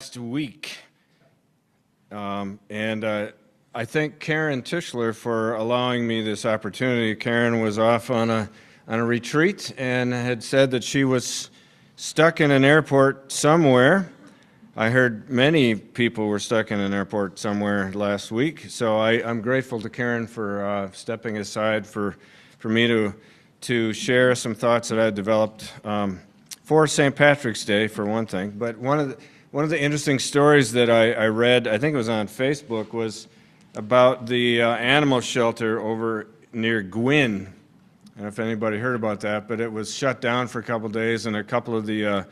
Last week. I thank Karen Tischler for allowing me this opportunity. Karen was off on a retreat and had said that she was stuck in an airport somewhere. I heard many people were stuck in an airport somewhere last week, so I'm grateful to Karen for stepping aside for me to share some thoughts that I had developed for St. Patrick's Day, for one thing. But one of the interesting stories that I read, I think it was on Facebook, was about the animal shelter over near Gwyn. I don't know if anybody heard about that, but it was shut down for a couple of days, and a couple of the, I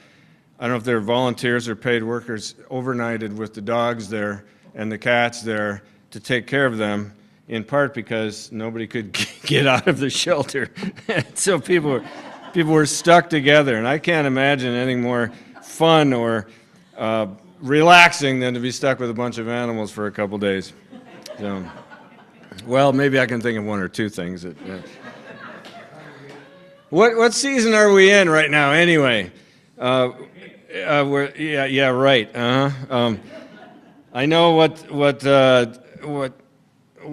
don't know if they're volunteers or paid workers, overnighted with the dogs there and the cats there to take care of them, in part because nobody could get out of the shelter. So people were stuck together, and I can't imagine anything more fun or relaxing than to be stuck with a bunch of animals for a couple days. So, well, maybe I can think of one or two things. What season are we in right now, anyway? Right. I know what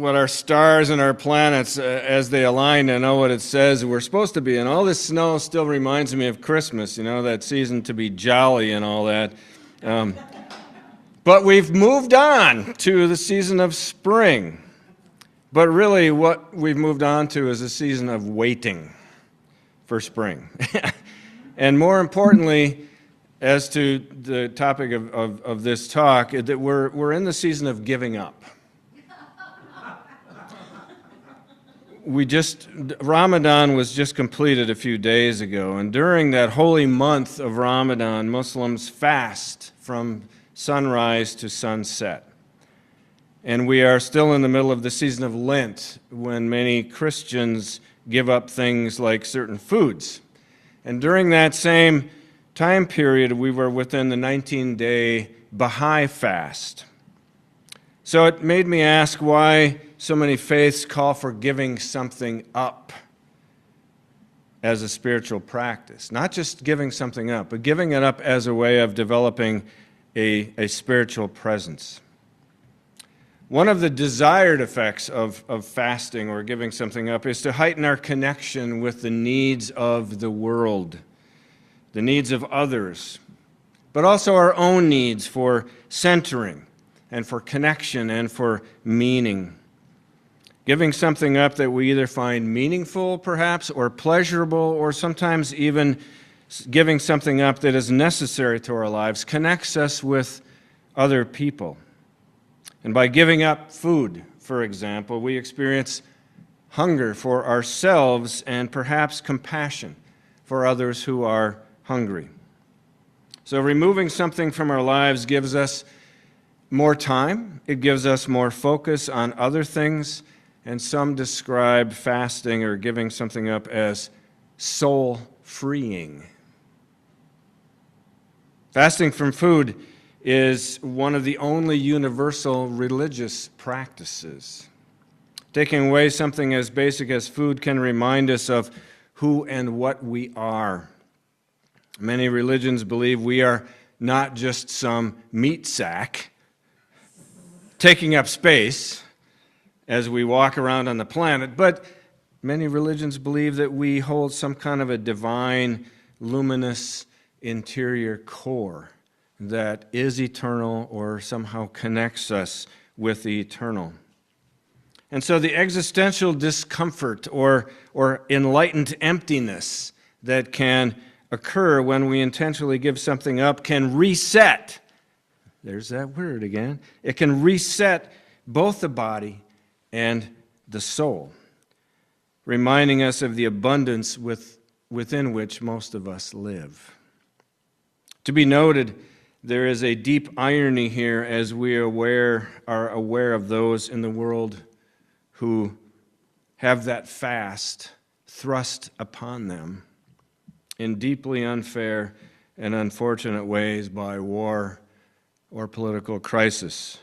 our stars and our planets, as they align, I know what it says we're supposed to be. And all this snow still reminds me of Christmas, that season to be jolly and all that. But we've moved on to the season of spring. But really what we've moved on to is a season of waiting for spring. And more importantly, as to the topic of this talk, that we're in the season of giving up. Ramadan was just completed a few days ago, and during that holy month of Ramadan, Muslims fast from sunrise to sunset. And we are still in the middle of the season of Lent, when many Christians give up things like certain foods. And during that same time period, we were within the 19-day Baha'i fast. So it made me ask why so many faiths call for giving something up as a spiritual practice. Not just giving something up, but giving it up as a way of developing a spiritual presence. One of the desired effects of fasting or giving something up is to heighten our connection with the needs of the world, the needs of others, but also our own needs for centering and for connection and for meaning. Giving something up that we either find meaningful, perhaps, or pleasurable, or sometimes even giving something up that is necessary to our lives connects us with other people. And by giving up food, for example, we experience hunger for ourselves and perhaps compassion for others who are hungry. So removing something from our lives gives us more time, it gives us more focus on other things, and some describe fasting or giving something up as soul-freeing. Fasting from food is one of the only universal religious practices. Taking away something as basic as food can remind us of who and what we are. Many religions believe we are not just some meat sack taking up space as we walk around on the planet, but many religions believe that we hold some kind of a divine, luminous, interior core that is eternal or somehow connects us with the eternal. And so the existential discomfort or enlightened emptiness that can occur when we intentionally give something up can reset. There's that word again. It can reset both the body and the soul, reminding us of the abundance within which most of us live. To be noted, there is a deep irony here as we are aware of those in the world who have that fast thrust upon them in deeply unfair and unfortunate ways by war or political crisis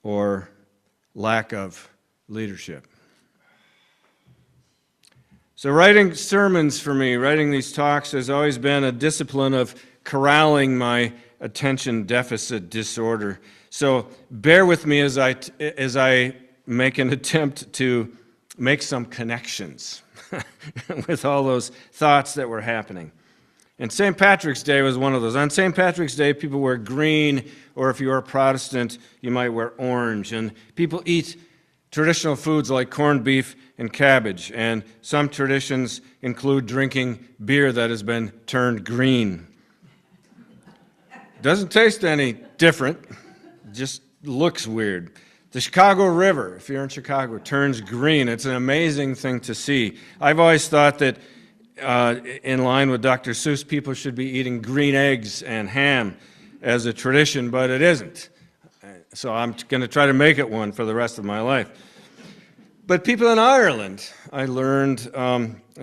or lack of leadership. So writing sermons for me, writing these talks has always been a discipline of corralling my attention deficit disorder. So bear with me as I make an attempt to make some connections with all those thoughts that were happening. And St. Patrick's Day was one of those. On St. Patrick's Day, people wear green, or if you're a Protestant, you might wear orange. And people eat traditional foods like corned beef and cabbage. And some traditions include drinking beer that has been turned green. Doesn't taste any different, just looks weird. The Chicago River, if you're in Chicago, turns green. It's an amazing thing to see. I've always thought that in line with Dr. Seuss, people should be eating green eggs and ham as a tradition, but it isn't. So I'm going to try to make it one for the rest of my life. But people in Ireland, I learned,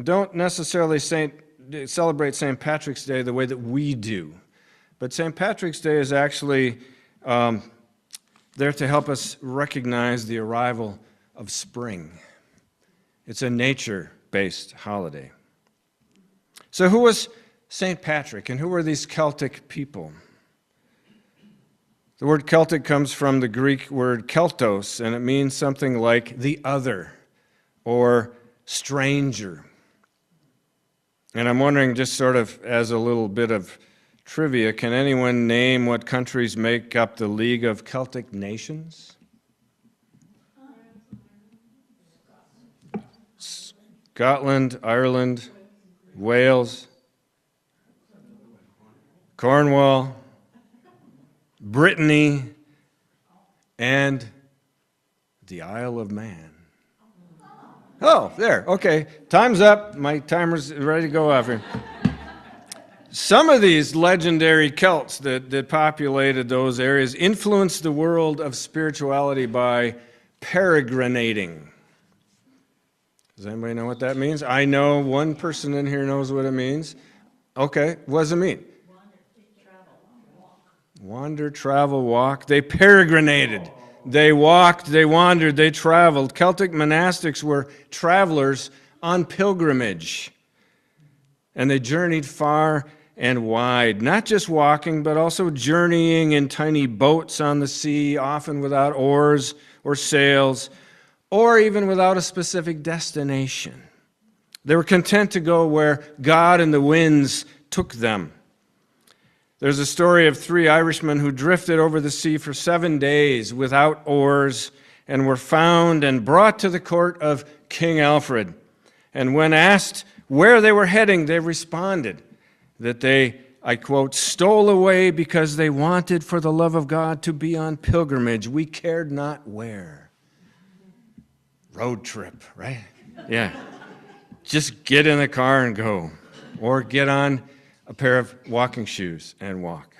don't necessarily celebrate St. Patrick's Day the way that we do. But St. Patrick's Day is actually there to help us recognize the arrival of spring. It's a nature-based holiday. So who was St. Patrick, and who were these Celtic people? The word Celtic comes from the Greek word keltos, and it means something like the other or stranger. And I'm wondering, just sort of as a little bit of trivia, can anyone name what countries make up the League of Celtic Nations? Scotland, Ireland, Wales, Cornwall, Brittany, and the Isle of Man. Oh, there, okay. Time's up. My timer's ready to go off here. Some of these legendary Celts that populated those areas influenced the world of spirituality by peregrinating. Does anybody know what that means? I know one person in here knows what it means. Okay, what does it mean? Wander, travel, walk. They peregrinated. They walked, they wandered, they traveled. Celtic monastics were travelers on pilgrimage. And they journeyed far and wide, not just walking, but also journeying in tiny boats on the sea, often without oars or sails, or even without a specific destination. They were content to go where God and the winds took them. There's a story of 3 Irishmen who drifted over the sea for 7 days without oars and were found and brought to the court of King Alfred. And when asked where they were heading, they responded that they, I quote, stole away because they wanted for the love of God to be on pilgrimage. We cared not where. Road trip, right? Yeah. Just get in the car and go. Or get on a pair of walking shoes and walk.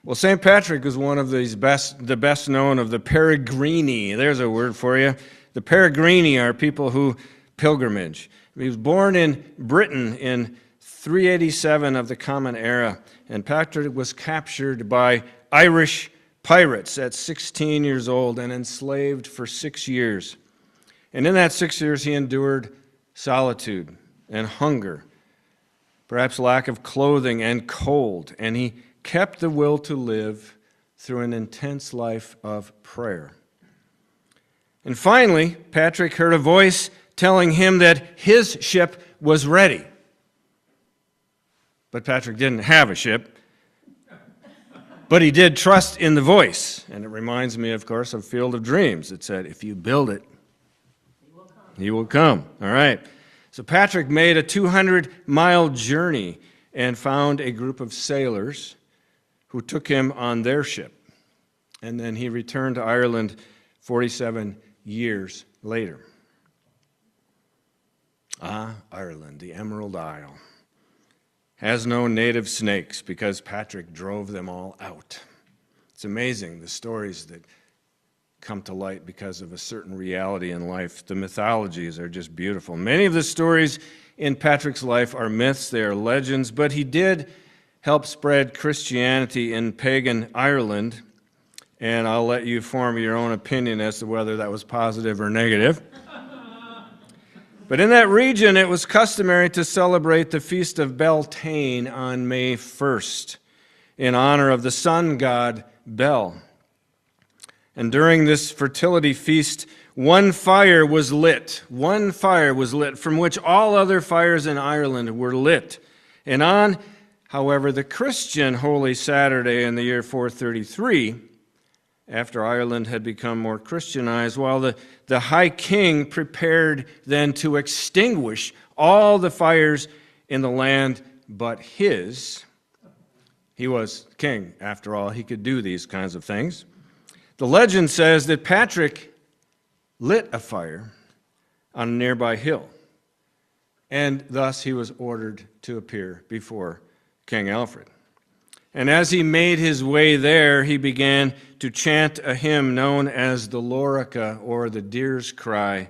Well, St. Patrick was one of the best known of the peregrini. There's a word for you. The peregrini are people who pilgrimage. He was born in Britain in 387 of the Common Era, and Patrick was captured by Irish pirates at 16 years old and enslaved for 6 years. And in that 6 years, he endured solitude and hunger, perhaps lack of clothing and cold, and he kept the will to live through an intense life of prayer. And finally, Patrick heard a voice telling him that his ship was ready. But Patrick didn't have a ship. But he did trust in the voice. And it reminds me, of course, of Field of Dreams. It said, if you build it, he will come. All right. So Patrick made a 200-mile journey and found a group of sailors who took him on their ship. And then he returned to Ireland 47 years later. Ah, Ireland, the Emerald Isle, has no native snakes because Patrick drove them all out. It's amazing the stories that come to light because of a certain reality in life. The mythologies are just beautiful. Many of the stories in Patrick's life are myths, they are legends, but he did help spread Christianity in pagan Ireland, and I'll let you form your own opinion as to whether that was positive or negative. But in that region, it was customary to celebrate the Feast of Beltane on May 1st. in honor of the sun god Bel. And during this fertility feast, one fire was lit, from which all other fires in Ireland were lit. And on, however, the Christian Holy Saturday in the year 433, after Ireland had become more Christianized, while the high king prepared then to extinguish all the fires in the land but his. He was king, after all. He could do these kinds of things. The legend says that Patrick lit a fire on a nearby hill, and thus he was ordered to appear before King Alfred. And as he made his way there, he began to chant a hymn known as the Lorica, or the Deer's Cry.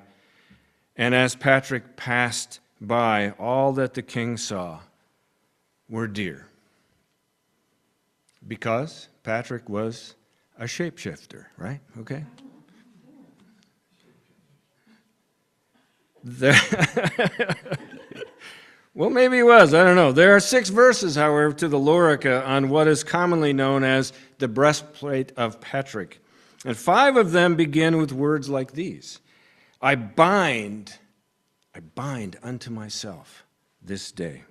And as Patrick passed by, all that the king saw were deer. Because Patrick was a shapeshifter, right? Okay. Well, maybe he was. I don't know. There are 6 verses, however, to the Lorica on what is commonly known as the breastplate of Patrick. And 5 of them begin with words like these. I bind unto myself this day.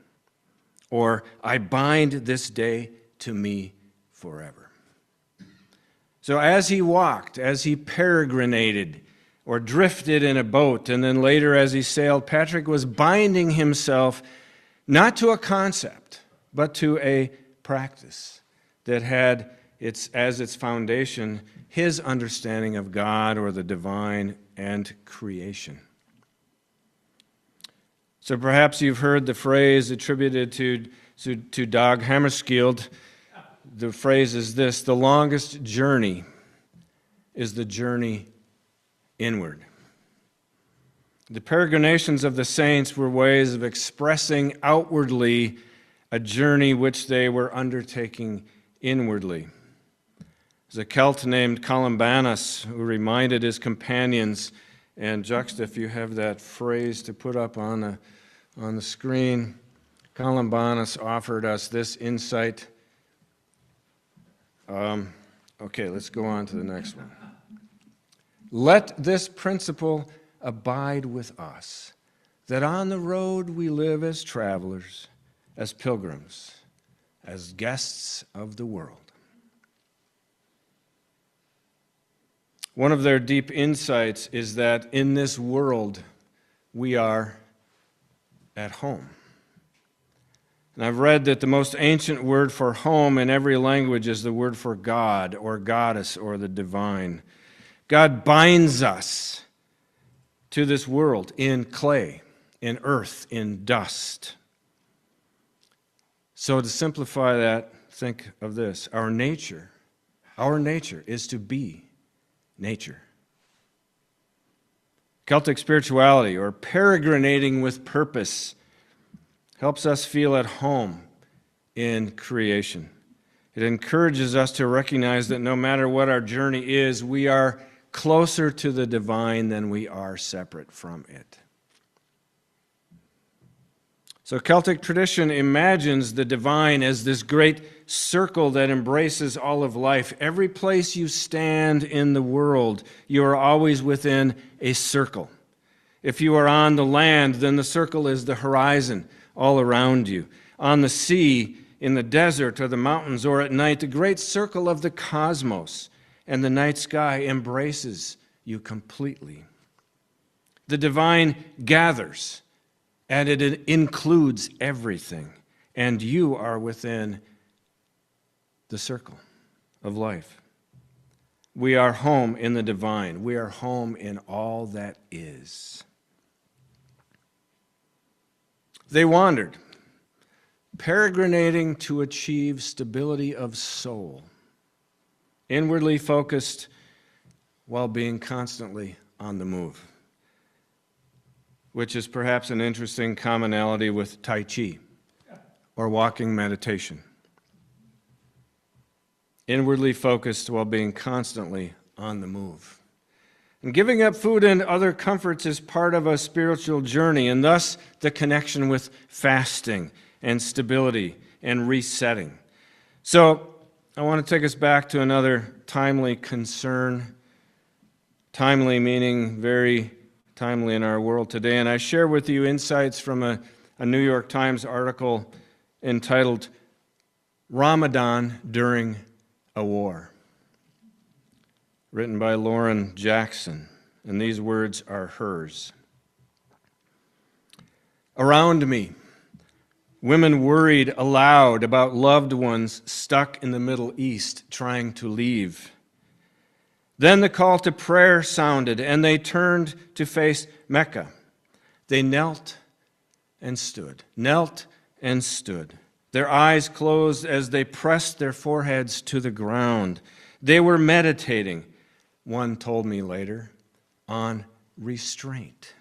Or, I bind this day to me forever. So as he walked, as he peregrinated, or drifted in a boat, and then later as he sailed, Patrick was binding himself not to a concept, but to a practice that had as its foundation his understanding of God or the divine and creation. So perhaps you've heard the phrase attributed to Dag Hammarskjöld. The phrase is this: the longest journey is the journey inward. The peregrinations of the saints were ways of expressing outwardly a journey which they were undertaking inwardly. There's a Celt named Columbanus who reminded his companions, and Juxta, if you have that phrase to put up on the screen, Columbanus offered us this insight. Okay, let's go on to the next one. Let this principle abide with us, that on the road we live as travelers, as pilgrims, as guests of the world. One of their deep insights is that in this world we are at home. And I've read that the most ancient word for home in every language is the word for God or goddess or the divine. God binds us to this world in clay, in earth, in dust. So to simplify that, think of this. Our nature is to be nature. Celtic spirituality, or peregrinating with purpose, helps us feel at home in creation. It encourages us to recognize that no matter what our journey is, we are closer to the divine than we are separate from it. So Celtic tradition imagines the divine as this great circle that embraces all of life. Every place you stand in the world, you are always within a circle. If you are on the land, then the circle is the horizon all around you. On the sea, in the desert or the mountains, or at night, the great circle of the cosmos and the night sky embraces you completely. The divine gathers, and it includes everything, and you are within the circle of life. We are home in the divine. We are home in all that is. They wandered, peregrinating to achieve stability of soul, inwardly focused while being constantly on the move, which is perhaps an interesting commonality with Tai Chi or walking meditation. Inwardly focused while being constantly on the move. And giving up food and other comforts is part of a spiritual journey, and thus the connection with fasting and stability and resetting. So I want to take us back to another timely concern, timely meaning very timely in our world today. And I share with you insights from a New York Times article entitled Ramadan During a War, written by Lauren Jackson. And these words are hers. Around me, women worried aloud about loved ones stuck in the Middle East trying to leave. Then the call to prayer sounded, and they turned to face Mecca. They knelt and stood, their eyes closed as they pressed their foreheads to the ground. They were meditating, one told me later, on restraint.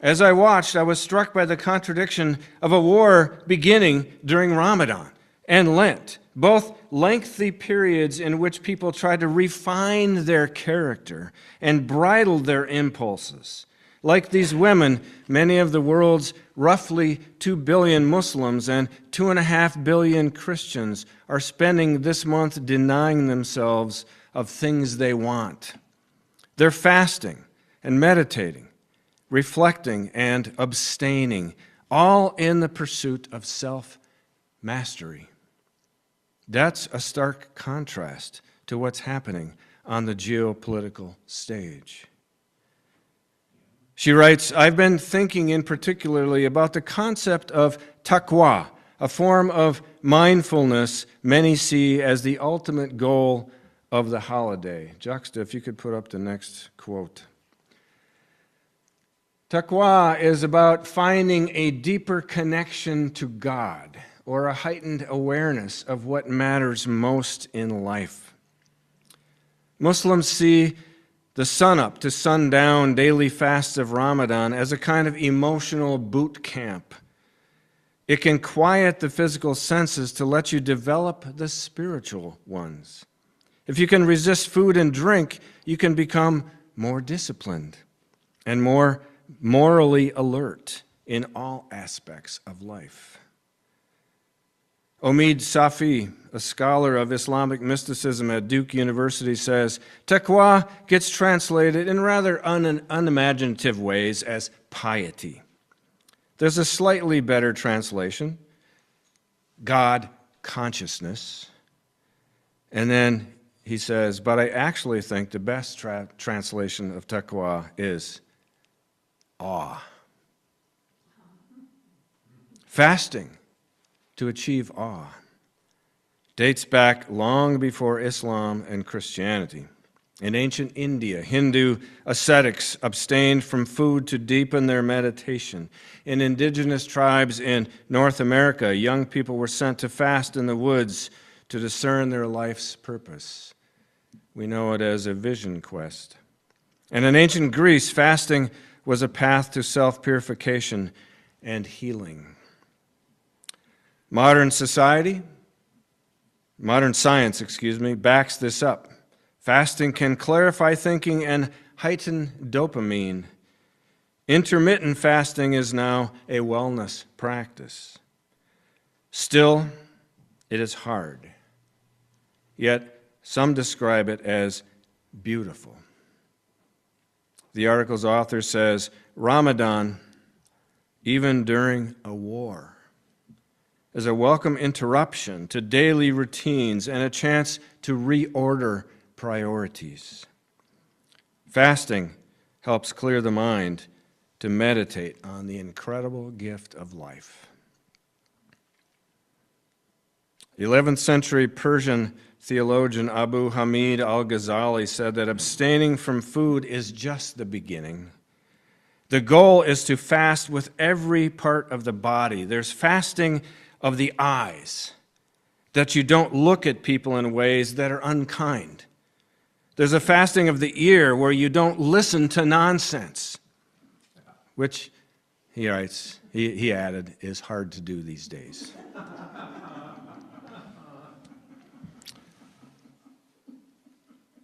As I watched, I was struck by the contradiction of a war beginning during Ramadan and Lent, both lengthy periods in which people tried to refine their character and bridle their impulses. Like these women, many of the world's roughly 2 billion Muslims and 2.5 billion Christians are spending this month denying themselves of things they want. They're fasting and meditating, reflecting and abstaining, all in the pursuit of self-mastery. That's a stark contrast to what's happening on the geopolitical stage. She writes, I've been thinking in particularly about the concept of taqwa, a form of mindfulness many see as the ultimate goal of the holiday. Juxta, if you could put up the next quote. Taqwa is about finding a deeper connection to God or a heightened awareness of what matters most in life. Muslims see the sun-up to sundown daily fasts of Ramadan as a kind of emotional boot camp. It can quiet the physical senses to let you develop the spiritual ones. If you can resist food and drink, you can become more disciplined and more morally alert in all aspects of life. Omid Safi, a scholar of Islamic mysticism at Duke University, says, Taqwa gets translated in rather unimaginative ways as piety. There's a slightly better translation, God consciousness. And then he says, but I actually think the best translation of taqwa is awe. Fasting to achieve awe dates back long before Islam and Christianity. In ancient India, Hindu ascetics abstained from food to deepen their meditation. In indigenous tribes in North America, young people were sent to fast in the woods to discern their life's purpose. We know it as a vision quest. And in ancient Greece, fasting was a path to self-purification and healing. Modern science, backs this up. Fasting can clarify thinking and heighten dopamine. Intermittent fasting is now a wellness practice. Still, it is hard. Yet, some describe it as beautiful. The article's author says, Ramadan, even during a war, is a welcome interruption to daily routines and a chance to reorder priorities. Fasting helps clear the mind to meditate on the incredible gift of life. 11th century Persian theologian Abu Hamid al-Ghazali said that abstaining from food is just the beginning. The goal is to fast with every part of the body. There's fasting of the eyes, that you don't look at people in ways that are unkind. There's a fasting of the ear where you don't listen to nonsense, which, he writes, he added, is hard to do these days.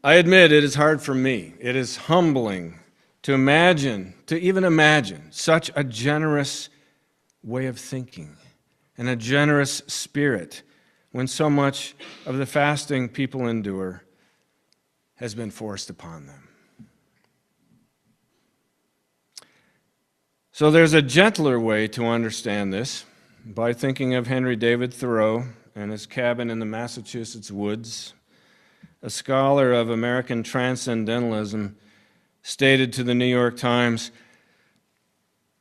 I admit it is hard for me. It is humbling to even imagine such a generous way of thinking and a generous spirit when so much of the fasting people endure has been forced upon them. So there's a gentler way to understand this by thinking of Henry David Thoreau and his cabin in the Massachusetts woods. A scholar of American transcendentalism stated to the New York Times,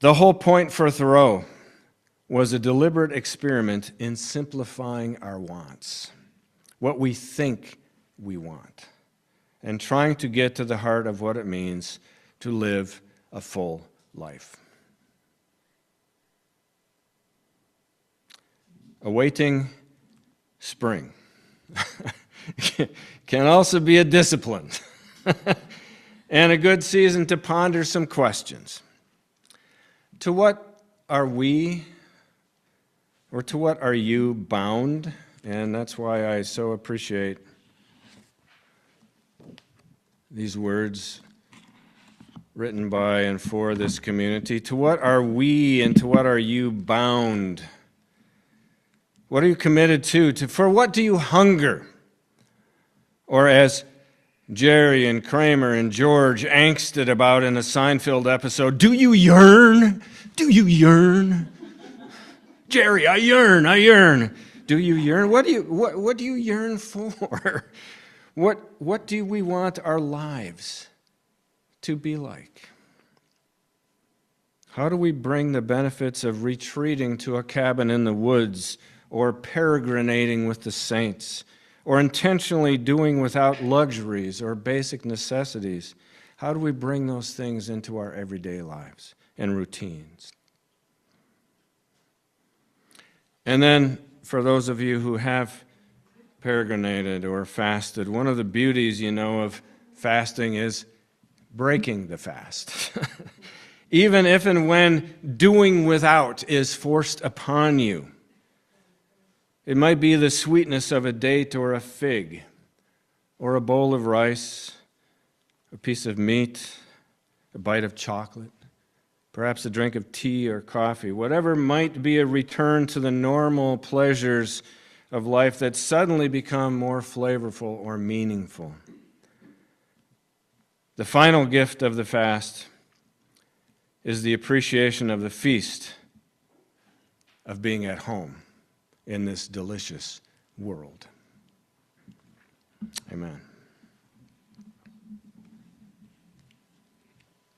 "The whole point for Thoreau was a deliberate experiment in simplifying our wants, what we think we want, and trying to get to the heart of what it means to live a full life." Awaiting spring can also be a discipline and a good season to ponder some questions. To what are we, or to what are you bound? And that's why I so appreciate these words written by and for this community. To what are we and to what are you bound? What are you committed to? For what do you hunger? Or as Jerry and Kramer and George angsted about in a Seinfeld episode, do you yearn? Do you yearn? Jerry, I yearn, I yearn. Do you yearn? What do you yearn for? What do we want our lives to be like? How do we bring the benefits of retreating to a cabin in the woods, or peregrinating with the saints, or intentionally doing without luxuries or basic necessities? How do we bring those things into our everyday lives and routines? And then, for those of you who have peregrinated or fasted, one of the beauties, of fasting is breaking the fast. Even if and when doing without is forced upon you. It might be the sweetness of a date or a fig, or a bowl of rice, a piece of meat, a bite of chocolate, perhaps a drink of tea or coffee, whatever might be a return to the normal pleasures of life that suddenly become more flavorful or meaningful. The final gift of the fast is the appreciation of the feast of being at home in this delicious world. Amen.